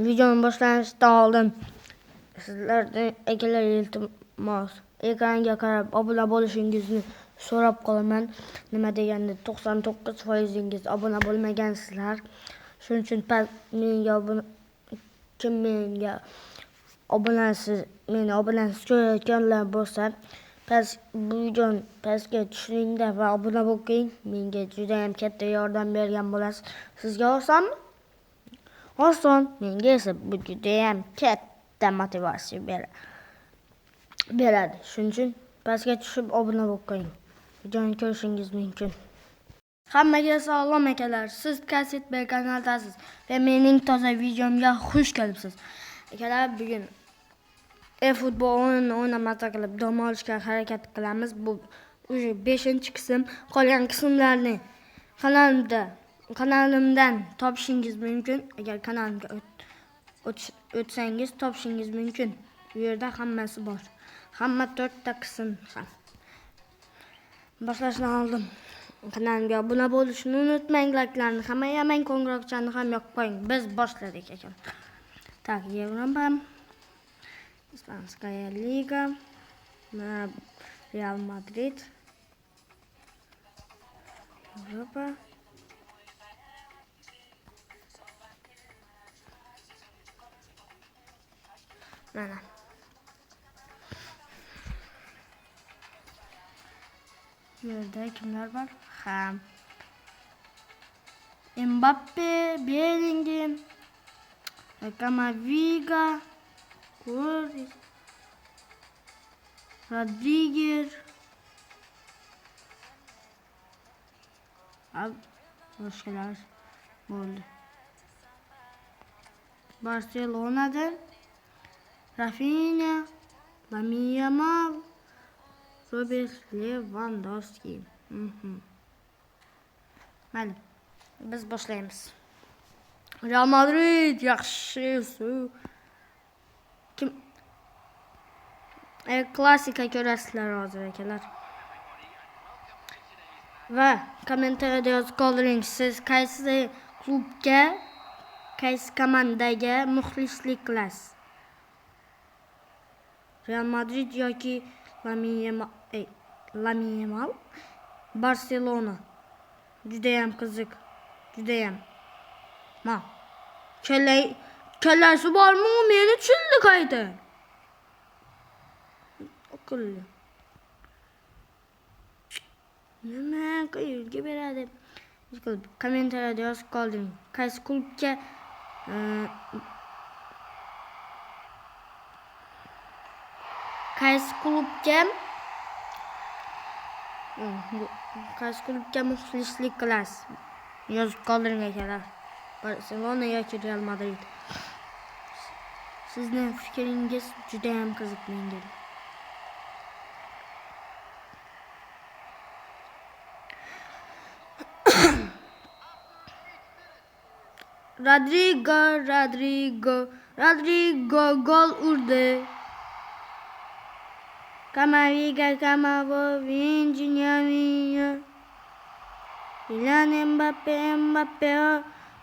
Videonun boshlanishdan oldin sizlardan akalar iltimos ekranga qarab obuna bo'lishingizni so'rab qolaman. Nima deganda 99%ingiz obuna bo'lmagansizlar. Shuning uchun menga obunasiz ko'rayotganlar bo'lsa, bu videoni pastga tushingda va obuna bo'ling. Menga juda ham katta yordam bergan bo'lasiz. Sizga osonmi? Oson, menga esa bu juda ham katta motivatsiya beradi. Shuning uchun pastga tushib obuna bo'ling. Videoni ko'rishingiz mumkin. Hammaga salom akalar. Siz Kasetbek kanaldasiz va mening toza videomga xush kelibsiz. Akalar, bugun futbol o'yinini o'ynamasa qilib dam olishga harakat qilamiz. Bu 5-qism. Qolgan qismlarni kanalimdan topishingiz mumkin. Agar kanalimga o'tsangiz topishingiz mumkin. Bu yerda hammasi bor. Hamma 4ta qism ham. Boshlashdan oldin kanalimga obuna bo'lishni unutmang, like'larni ham yamang, qo'ng'iroqchani ham yoqib qo'ying. Biz boshladik ekan. Tak, Yevropa, Ispanskaya Liga, Real Madrid, Yevropa. Mana. Yerda kimlar bor? Mbappe, Bellingham, Camavinga, Rodriguez, boshqalar bo'ldi. Barselonada Rafinha, Lamine Yamal, Robert Lewandowski. Mayli, biz boshlaymiz. Real Madrid yaxshi. Kim? Klassika ko'rasizlar hozir akalar. Va kommentariyada yozib qoldiring, siz qaysi klubga, qaysi komandaga muxlislik qilasiz? Real Madrid yoki Lamine Yamal? Barselona. Juda ham qiziq. Juda ham. Kallasi bormi? Meni tushundi qayta. Oqilli. Nima qayerga beradi? Kommentariyada yozib qoldiring. Qaysi klubga muxlislik qilasiz? Yozib qoldiring akalar. Barselona yoki Real Madrid. Sizning fikringiz juda ham qiziq menga. Rodrigo gol urdi. Camavinga, Kylian Mbappe,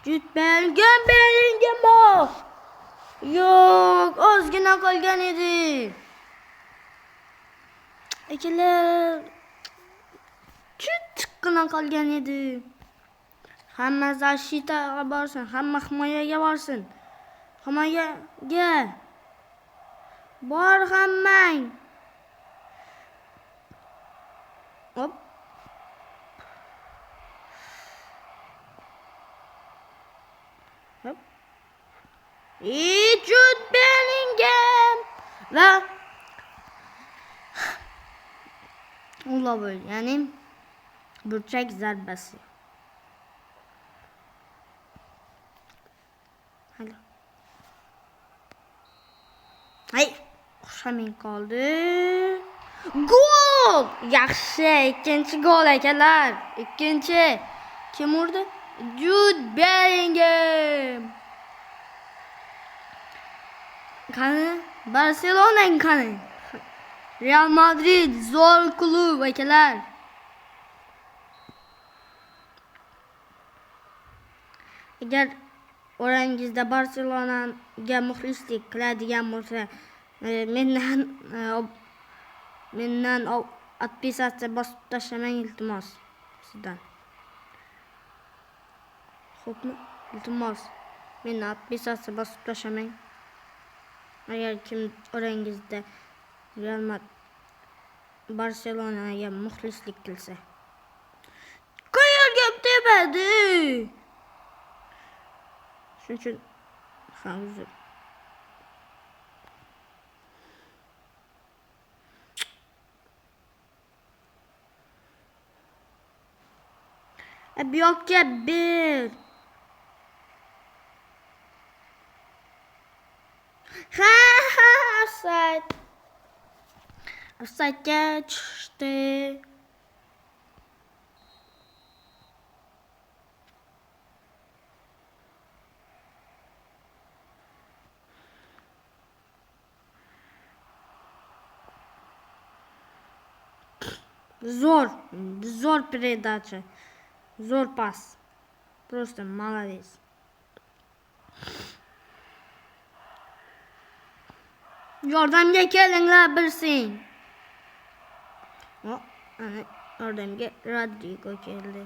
Jude Bellingham. Yo'q, ozgina qolgan edi. Akalar, chiqqina qolgan edi. Hamma защитаga borsin, hamma himoyaga borsin. Himoyaga bor hammang. Hop. Jude Bellingham va Ulabol, ya'ni burchak zarbasi. Xushaming qoldi. Gol! Yaxshi, ikkinchi gol akalar. Ikkinchi. Kim urdi? Jude Bellingham. Qani? Barselona qani? Real Madrid zo'r klub akalar. Agar orangizda Barselonaga muxlislik qiladigan bo'lsa, mendan отписаться bosib tashlamang iltimos sizdan. Xo'pmi? Iltimos, mendan отписаться bosib tashlamang. Agar kim orangizda Real Madrid Barselonaga muxlislik qilsa. Qayerga tepadi? Shuning uchun uzr. Bu yoqqa ber. Offside. Offside'ga tushdi. Zo'r передача. Zo'r pas. Просто молодец. Yordamga kelinglar bilsin. Ana yordamga Rodrigo keldi.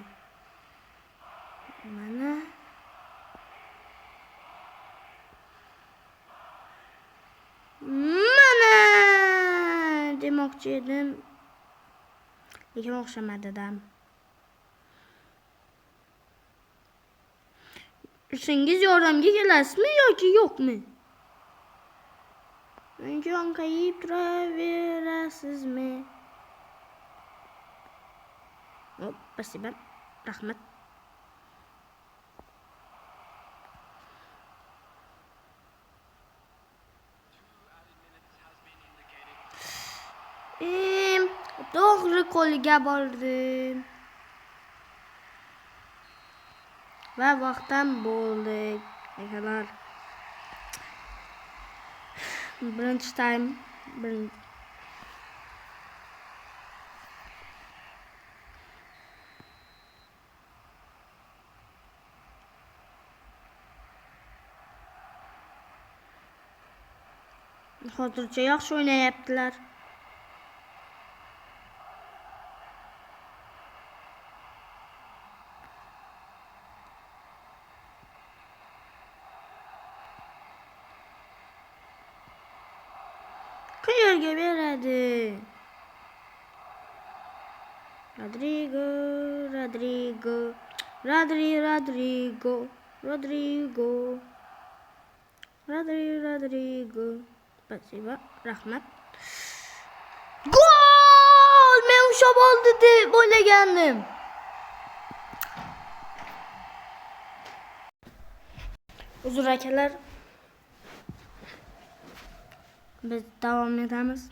Mana demoqchi edim. Lekin o'xshamadi-da. Siz yordamga kelasizmi yoki yo'qmi? Menga anqayib turaverasizmi? Spasiba. Rahmat. To'g'ri qo'liga bordi. Va vaqtdan bo'ldi. Akalar. Birinchi time. Hozircha yaxshi o'ynayaptilar. Qayerga beradi? Rodrigo. Spasiba, rahmat. Gol! Men o'sha bo'ldi deb o'ylagandim. Uzr akalar. Biz davom etamiz.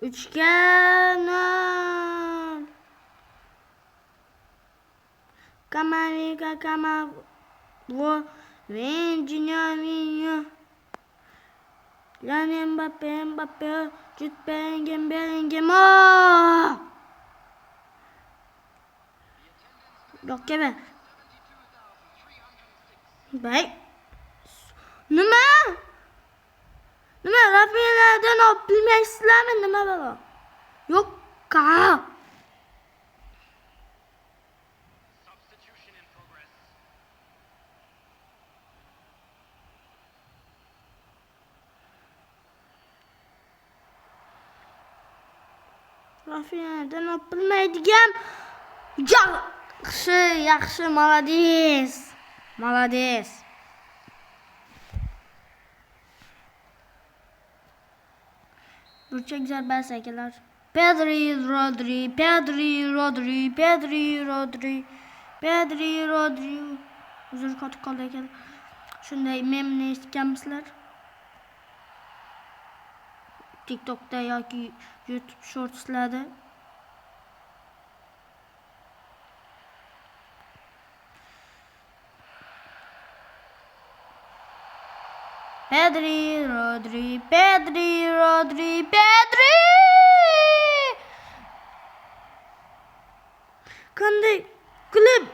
3-0. Camavinga, Vinha. Mbappé, Jude Bellingham. Yo'qqa ber. Bay. Nima? Rafiyadan olib bilmaysizlarmi nima balo? Yo'qqa. Rafiyadan olib bilmaydigan. Yaxshi, молодец. Burchak zarbasi akalar. Pedri, Rodri. Uzr qotib qoldi akalar. Shunday memni eshitganmisizlar? TikTokda yoki YouTube Shortslarda. Pedri, Rodri. Qanday qilib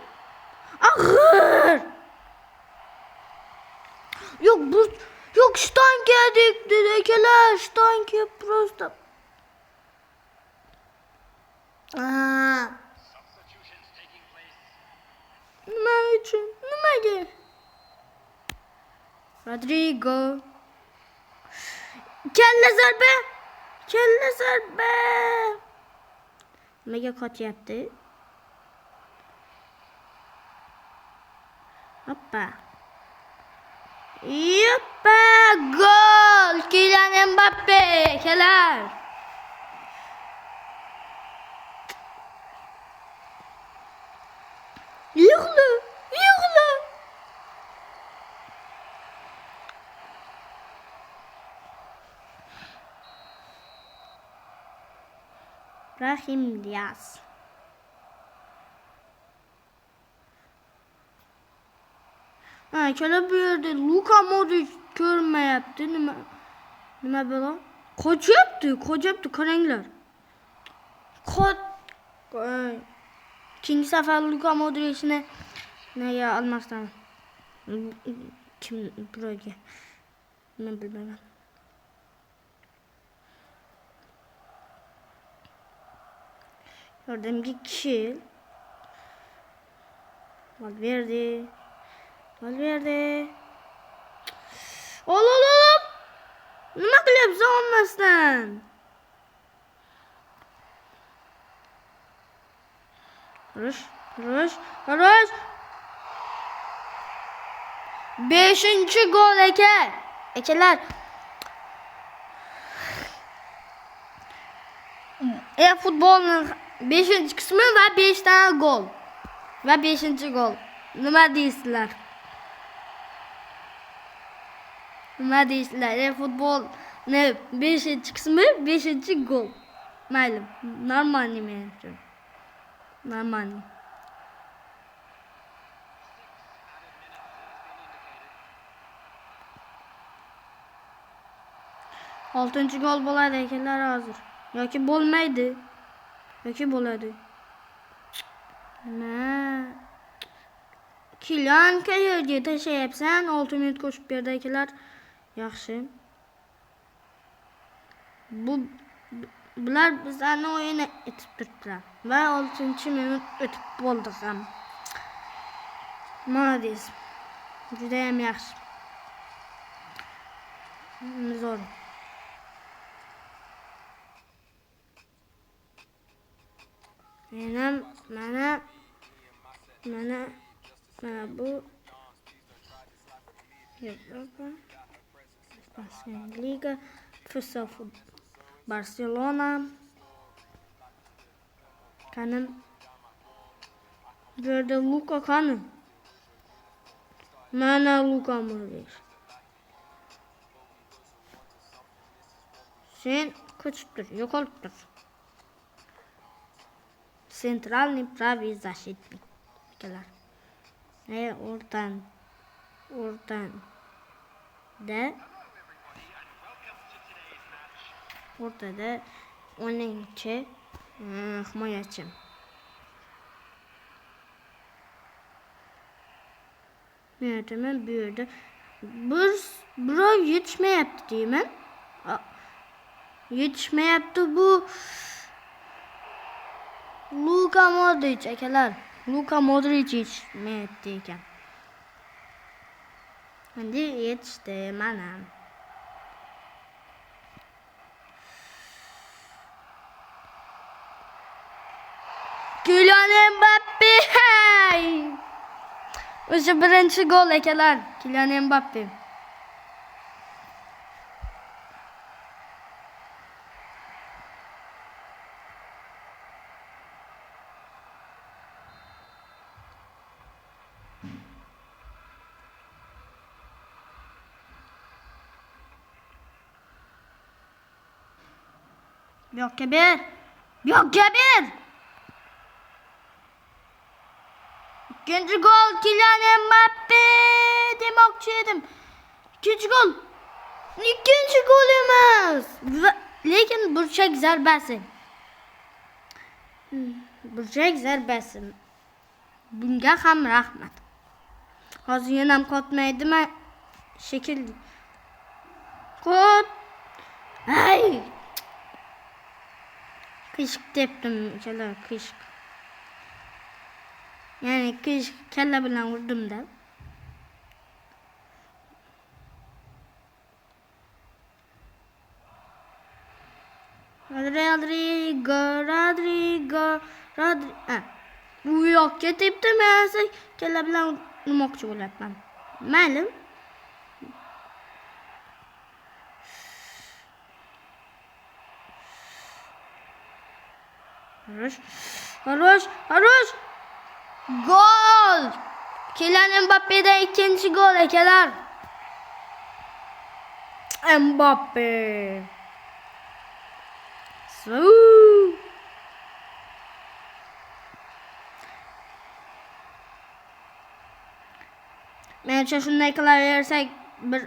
Ahır. Yok bu yok ştanke dikti dekeler ştanke просто. Aa. Nima için? Nimaga? Rodrigo. Kelle zarbe. Kelle zarbe. Nimaga qotyapti? Hoppa. Yuppa gol! Kylian Mbappe kelar. Yığlı, yığlı. Rahim Diaz. Ha, şöyle bir yerde Luka Modric görme yaptı. Nima böyle? Koçaptı karengler. İkinci sefer Luka Modric'ini neye almaktan? Kim buraya? Ne bilmem. Gördüğüm bir kişi. Valverde. Oğlum. Nima qilyapsan olmasdan? Rush. 5. gol ekeler. Futbolun 5. kısmı ve 5 tane gol. Ve 5. gol. Nima deysizlar? Futbol ne 5. kısmı 5. gol. Malum. Normal mi? Normal. 6. gol bo'laydi ekanlar hozir. Yoki bo'lmaydi. Yoki bo'ladi. Nima? Kylian qayerga tashlayapsan? 6 minut qo'shib berdi ekanlar. Yaxshi. Bular bizlarni o'yini etib turibdilar. Va 6 minut o'tib bo'ldi ham. Молодец. Juda ham yaxshi. Zo'r. Mana bu Europa Liga Futsal Barcelona kanım böyle Luka kanım mana Luka Modric sen kaçıptır yok olup Centralny prawy защитник. Oradan da orada da 12 himoyachi. Yönetimin bu yerda birov yetishmayapti deyman. Yetishmayapti bu Luka Modric akalar. Luka Modric yetishmayapti ekan. Endi yetishdi mana. Kylian Mbappe. O'sha birinchi gol akalar. Kylian Mbappe. Yok Kebir. İkinci gol Kylian Mbappe demoqchi edim. İkinci gol. İkinci gol emas. Lekin burchak zarbasi. Bunga ham rahmat. Hazinenem katmaydı mı? Şekil. Kot. Ay. Kışık teptim. Kelle kışık. Yani kışık kelle bilen vurdum da. Rodrigo. Bu yok ketipti meğerse kelle bilen vurmakçı bo'lyapman. Ma'lum. Haroş. Gol! Kylian Mbappe'den ikinci gol ekeler. Mbappe. Menimcha shunday qilaversak bir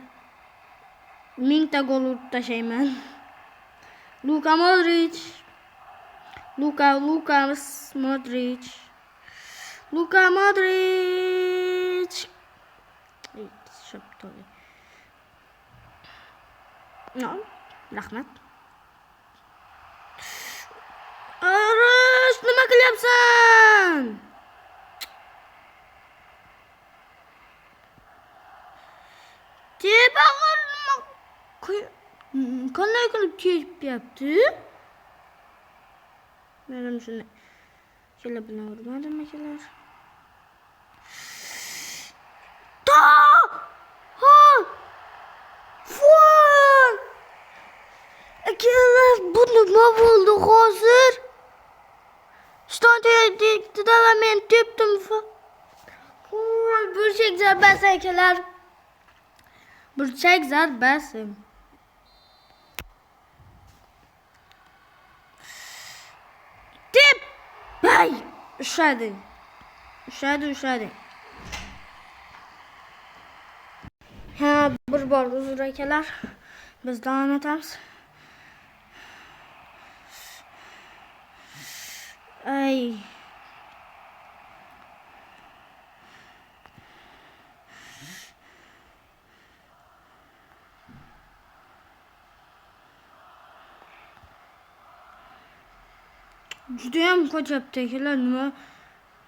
1000 ta gol urib tashlayman. Luka Modric. No, rahmat. Arash, nima qilyapsan? Qanday qilib kepyapti? Menim shunday. Kela bilan urmadim akalar. Akalar, bu nima bo'ldi hozir? Stadionda va men tepdim. Burchak zarbasi akalar. Burchak zarbasi. Tep! Bay! Ushladi. Ha, bir bor uzr akalar. Biz davom etamiz. Ay. Judayam qo'chapti akalar, nima?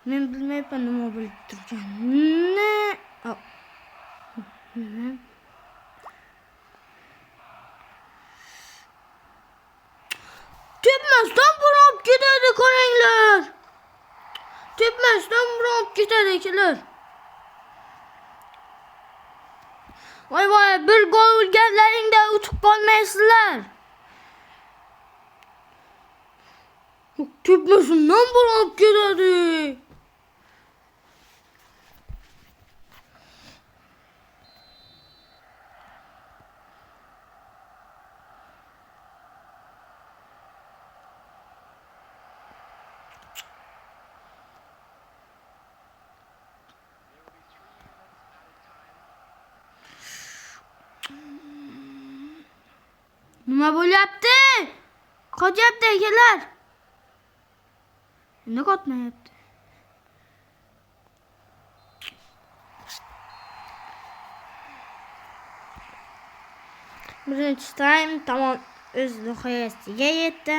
Men bilmayman nima bo'lib turganini. Tepmasdan burab ketadi qaranglar. Tepmasdan burab ketadi akalar. Voy, bir gol urganlaringda utib qolmaysizlar. Tepmasından burab ketadi. Nima bo'lyapti? Qochyapti akalar. Ne qotmayapti? Birinchi time tamam o'z nihoyasiga yetdi.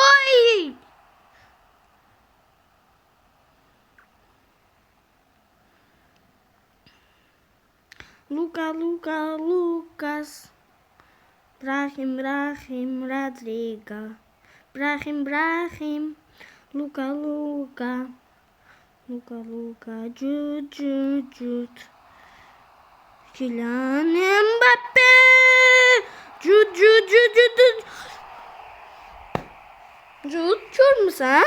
Oy! Lucas. Brahim, Rodrigo. Brahim. Luka. Jude. Kylian Mbappe. Jude kör müsün?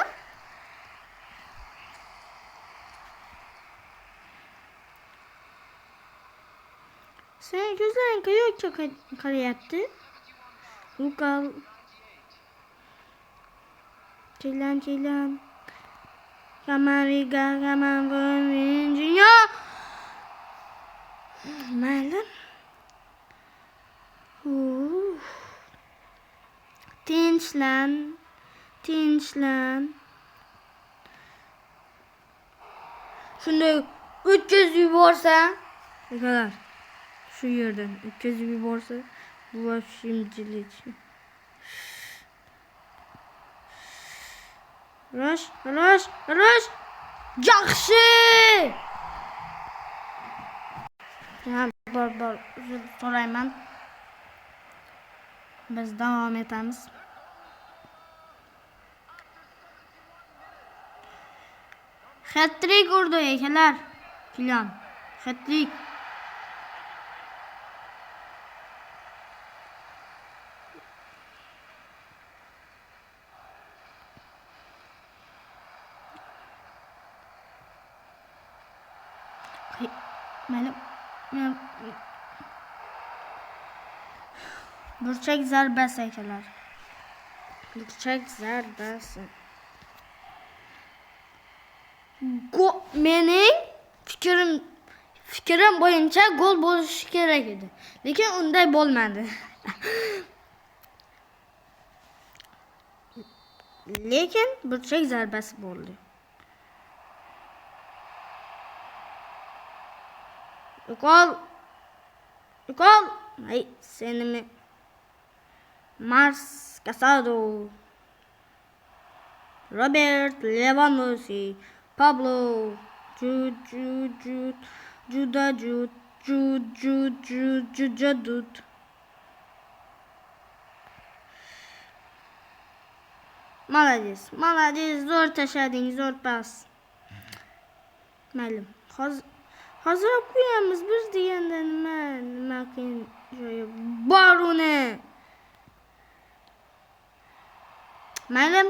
Sen ko'zlaring qayoqqa qarayapti? Lukal. Ceylan. Kamariga, Junior. Mayli. Tinchlan. Shunday o'tkazib yuborsa, akalar, shu yerdan o'tkazib yuborsa, bu shimjilik. Rosh. Yaxshi. Ha, bor, uzr so'rayman. Biz davom etamiz. Hat-trick urdi akalar. Filan. Hat-trick. Burchak zarbasi akalar. Burchak zarbasi. Mening fikrim bo'yicha gol bo'lishi kerak edi. Lekin unday bo'lmadi. Lekin burchak zarbasi bo'ldi. Gol. Ay, senimi Mars Casado. Robert Lewandowski. Pablo. Jude. Молодец. Zo'r tashlading, zo'r pas. Mayli. Hozir qo'yamiz biz deganda nima qiyin joyi bor uni. Mayli.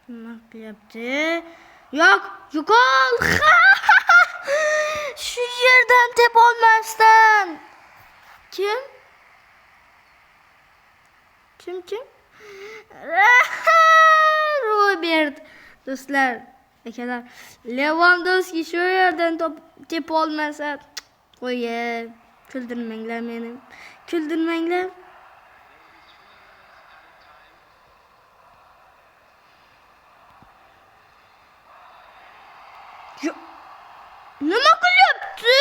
Nima qilyapti? Yo'q, gol. Shu yerdan deb olmasdan. Kim? Robert. Do'stlar, akalar, Lewandowski shu yerdan tep olmasa, qo'ya, kuldirmanglar meni. Kuldirmanglar. Nima qilyapti?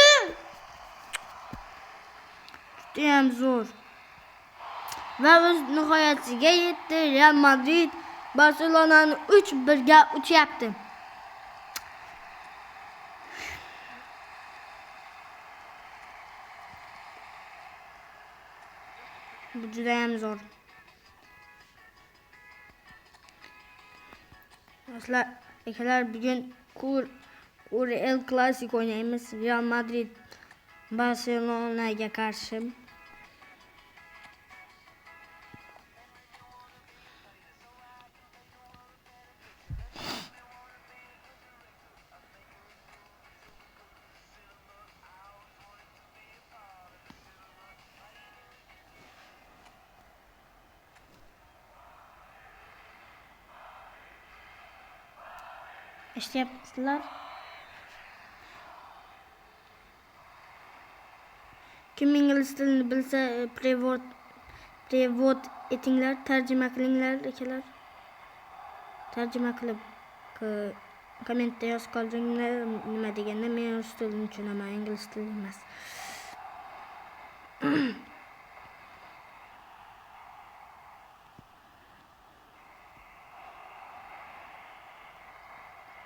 Judayam zo'r. Va o'z nihoyatiga yetdi. Real Madrid Barselonani 3-1 ga uchyapti. Bu judayam zo'r. Do'stlar, akalar, bugun El Clasico o'ynaymiz. Real Madrid Barselonaga qarshi. Ishlayapsizlar. Kim ingliz tilini bilsa, prevod etinglar, tarjima qilinglar akalar. Tarjima qilib kommentda yozib qoldinglar nima deganda men rus tilini tushunaman, ingliz tilini emas.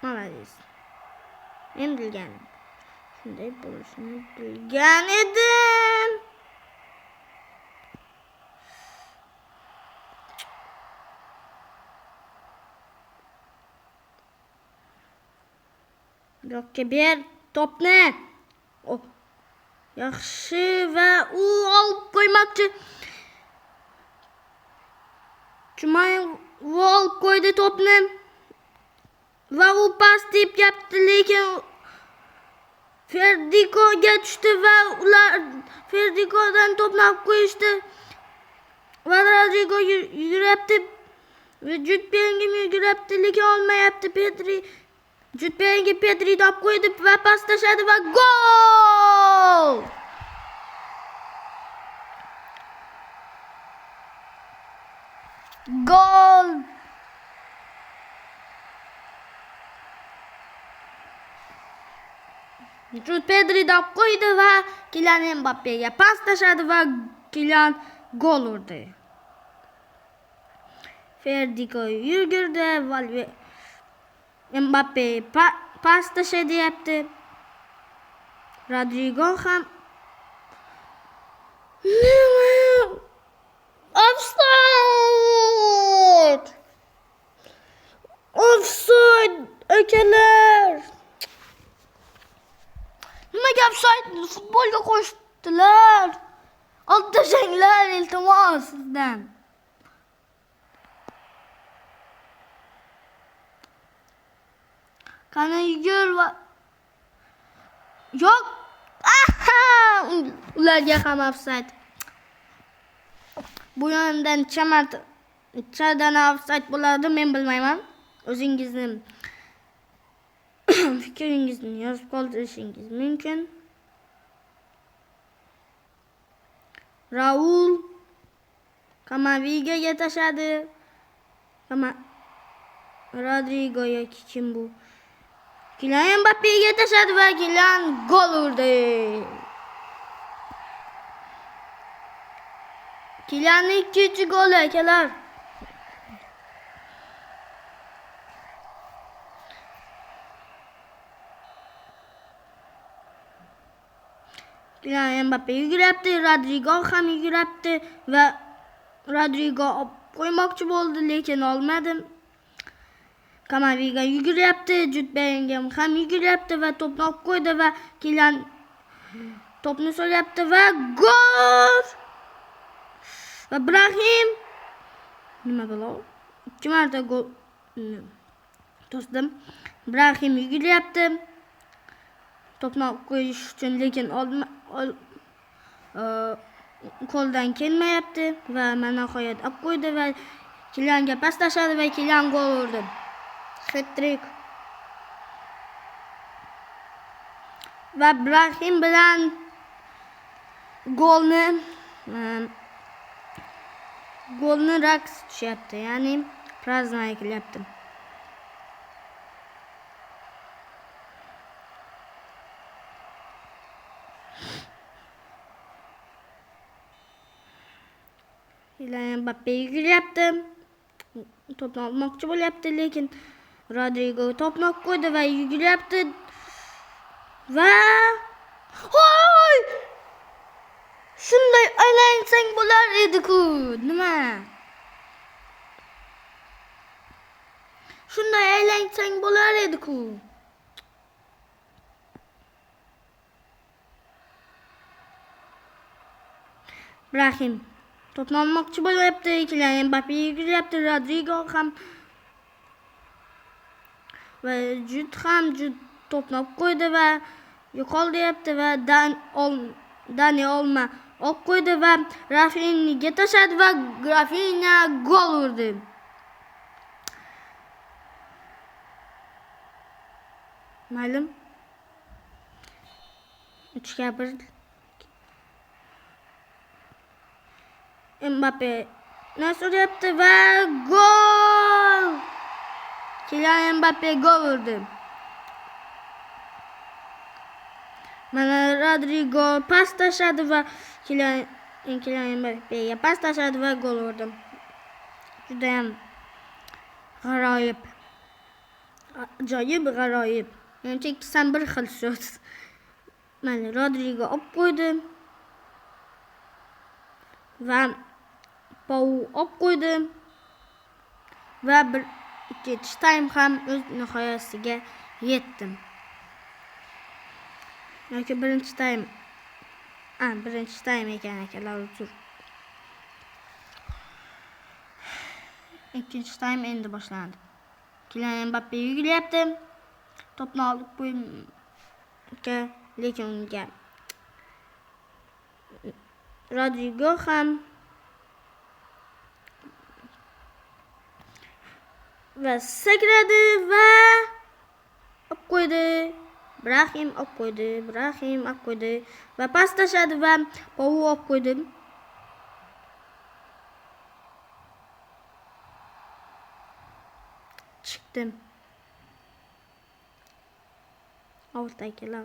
Молодец. Men bilganim. Shunday bo'lishini bilgan edim. Yo'qqa ber topni. Oh. Yaxshi va u olib qo'ymoqchi. Jumayev olib qo'ydi topni. Va u pas deb yapti, lekin Ferdiko'ga tushdi va ular Ferdiko'dan to'pni olib qo'yishdi. Va Rodrigo yuguribdi. Jude Bellingham yuguribdi, lekin olmayapti. Jude Bellingham Pedri'ni olib qo'ydi va pas tashladi va gol! Gol! Jude Pedri'ni olib qo'ydi va Kylian Mbappe'ga pas tashladi va Kylian gol urdi. Ferdiko yugurdi, Mbappe pas tashlayapti. Rodrigo ham offside! Offside akalar. Nimaga offside futbolga qo'shdilar? Olib tashanglar iltimos sizdan. Qani yugur va yo'q. Ularga ham offside. Bu yondan chadan offside bo'ladi, men bilmayman. O'zingizni fikringizni yozib qoldirishingiz mumkin. Raul Kamaviga tashladi. Rodrigo yoki kim bu? Kylian Mbappe'ga tashladi va Kylian gol urdi. Kylianning ikkinchi goli akalar. Kylian Mbappe yuguribdi, Rodrigo ham yuguribdi va Rodrigo qo'ymoqchi bo'ldi, lekin olmadi. Kamaviga yuguryapti, Jude Bellingham ham yuguryapti va to'pni olib qo'ydi va Kylian to'pni so'rayapti va gol! Va Ibrahim nima bo'ladi? 2 marta gol to'sdim. Ibrahim yuguryapti. To'pni olib qo'yish uchun, lekin qo'ldan kelmayapti va mana nihoyat olib qo'ydi va Kylianga pas tashladi va Kylian gol urdi. Hat-trick. Va Ibrahim bilan golni raqs tushyapti, ya'ni prazdnoy qilyapti. Kylian Mbappe yuguryapti. To'pni olmoqchi bo'lyapti, lekin Rodrigo to'pni olib qo'ydi va yuguryapti. Va hoy! Shunday aylansang bo'lar edi-ku. Nima? Shunday aylansang bo'lar edi-ku. Ibrahim to'pni olmoqchi bo'lyapti. Kylian Mbappe yuguryapti. Rodrigo ham va Jude to'pni olib qo'ydi va yo'qolyapti va Dani olib qo'ydi va Rafinhaga tashladi va Rafinha gol urdi. Ma'lum 3-1 Mbappe nas'uryapti va gol! Kylian Mbappe gol urdi. Mana Rodrigo pas tashladi va Kylian Mbappe'ga pas tashladi va gol urdi. Juda ham g'aroyib. Ajoyib g'aroyib. Menimcha ikkisidan bir xil so'z. Mana Rodrigo olib qo'ydi va Pau olib qo'ydi va ikkinchi taym ham o'z nihoyasiga yetdi. Yoki birinchi taym ekan akalar, uzr. Ikkinchi taym endi boshlandi. Kylian Mbappe yuguryapti. To'pni olib qo'yga lekin unga Rodrigo ham va sakradi va olib qo'ydi. Ibrahim olib qo'ydi va pas tashladi va Pau olib qo'ydi. Chiqdim. Ortaga.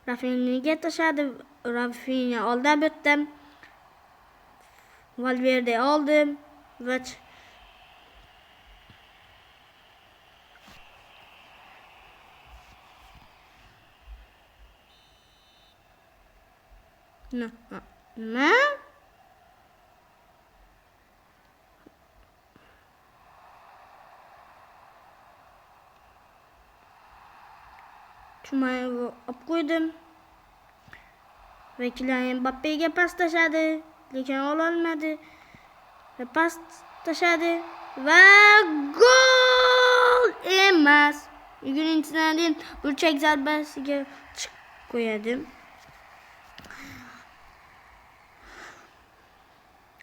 Rafinhaga tashladi. Rafinha oldin bitdi. Valverde oldi va nima? Chumayevni olib qo'ydim. Va Kylian Mbappe'ga pas tashladi, lekin ololmadi. Va pas tashladi va gol emas. 20-dan burchak zarbasiga chiqib qo'yadi.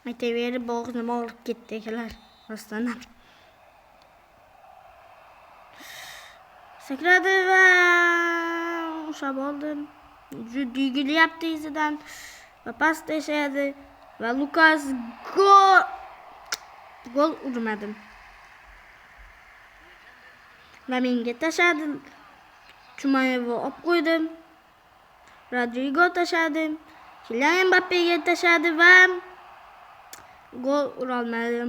Aytaverib bo'g'zni olib ketdi akalar. Rostdan ham. Sakradi va ushab oldi. Juda yuguryapti izidan va pas tashladi va Lukas gol urmadi. Laminga tashladi. Chumayevni olib qo'ydi. Rodrigo tashladi. Kylian Mbappe'ga tashladi va gol ura olmadi.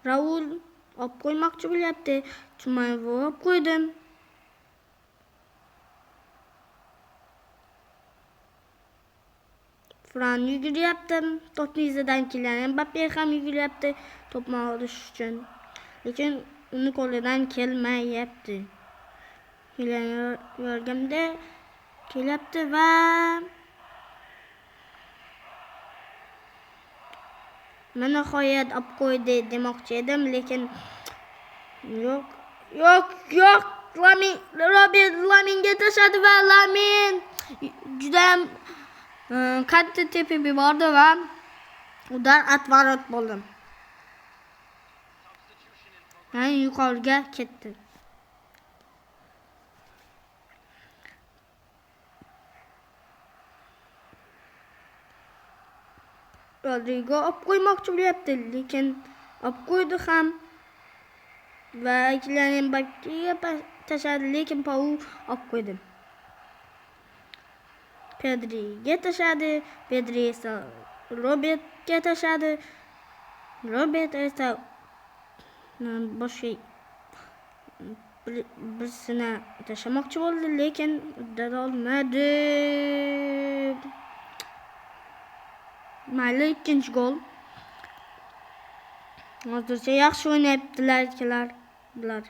Raul olib qo'ymoqchi bo'lyapti. Chumayevni olib qo'ydim. Fran yuguryapti. To'pni izidan Kylian Mbappe ham yuguryapti to'pni olish uchun. Lekin uni qo'lidan kelmayapti. Kylian yordamda kelyapti va mana nihoyat olib qo'ydi demoqchi edim, lekin yo'q. Robert Laminga tashladi va Lamin juda katta tepib yubordi va udan atvorot bo'ldi. Yani yuqoriga ketdi. Rodrigo olib qo'ymoqchi bo'lyapti, lekin olib qo'ydi ham. Va Kylian Mbappe'ga tashladi, lekin Pau olib qo'ydi. Pedriga tashladi. Pedri esa Robertga tashladi. Robert esa boshqa birisini tashlamoqchi bo'ldi, lekin uddala olmadi. Mayli, ikkinchi gol. Hozircha yaxshi o'ynayaptilar akalar. Bular.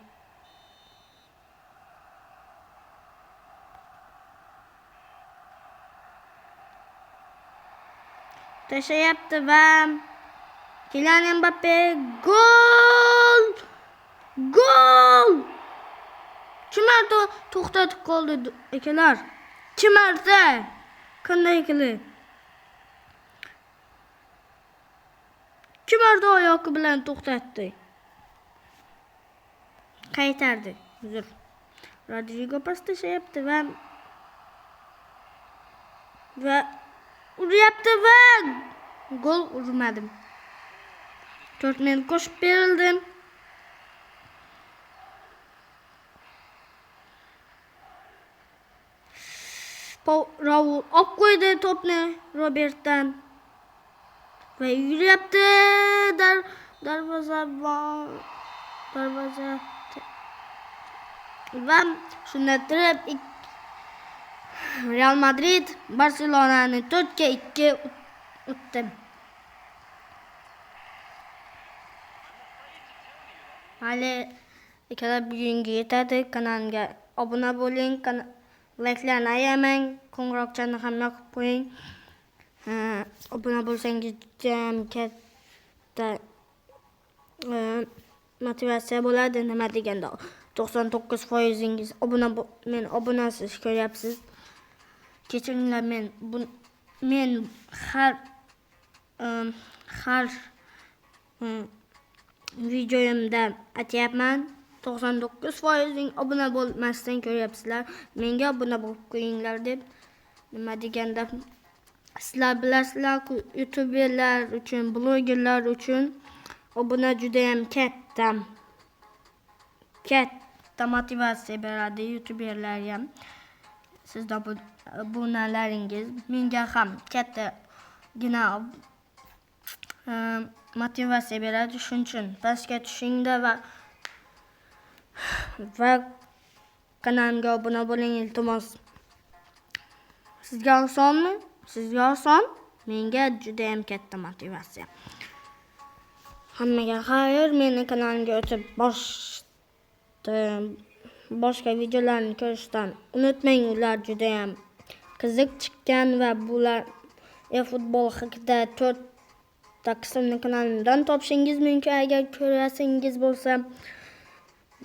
Tashlayapti va Kylian Mbappe gol! Kim marta to'xtatib qoldi akalar? Kim marta? Qanday qilib? Kim marta oyoqi bilan to'xtatdi? Qaytardi. Uzr. Rodrigo pas tashlayapti va uryapti va gol urmadim. 4 minut qo'shib berildim. Raul olib qo'ydi to'pni Robertdan. Va yuryapti darvoza va shunda turib Real Madrid Barselonani 4-2 utdi. Hali akalar bugungi yetadi. Kanalga obuna bo'ling, like'larni ayamang, qo'ng'iroqchani ham yoqib qo'ying. Obuna bo'lsangiz judayam katta bitta motivatsiya bo'ladi. Nima deganda 99%ingiz men obunasiz ko'ryapsiz. Kechiringlar, men har videoyimda aytyapman. 99%ing obuna bo'lmasdan ko'ryapsizlar. Menga obuna bo'lib qo'yinglar deb. Nima deganda sizlar bilasizlar-ku, youtuberlar uchun, blogerlar uchun obuna juda ham katta motivatsiya beradi. Youtuberlar ham sizda obunalaringiz menga ham kattagina motivatsiya beradi. Shuning uchun pastga tushingda va kanalimga obuna bo'ling, iltimos. Sizga osonmi? Sizga oson, menga juda ham katta motivatsiya. Hammaga xayr, meni kanalimga o'tib boshqa videolarni ko'rishdan unutmang. Ular juda ham qiziq chiqqan va bular e-futbol haqida 4 ta qismni kanalimdan topishingiz mumkin. Agar ko'rasingiz bo'lsa,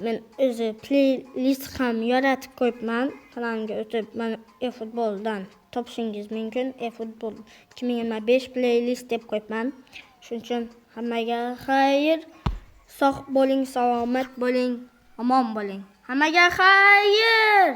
men o'zi playlist ham yaratib qo'yibman. Kanalimga o'tib mana e-futboldan topishingiz mumkin. E-futbol 2025 playlist deb qo'yibman. Shuning uchun hammaga xayr. Sog' bo'ling, salomat bo'ling, omon bo'ling. Hammaga xayr.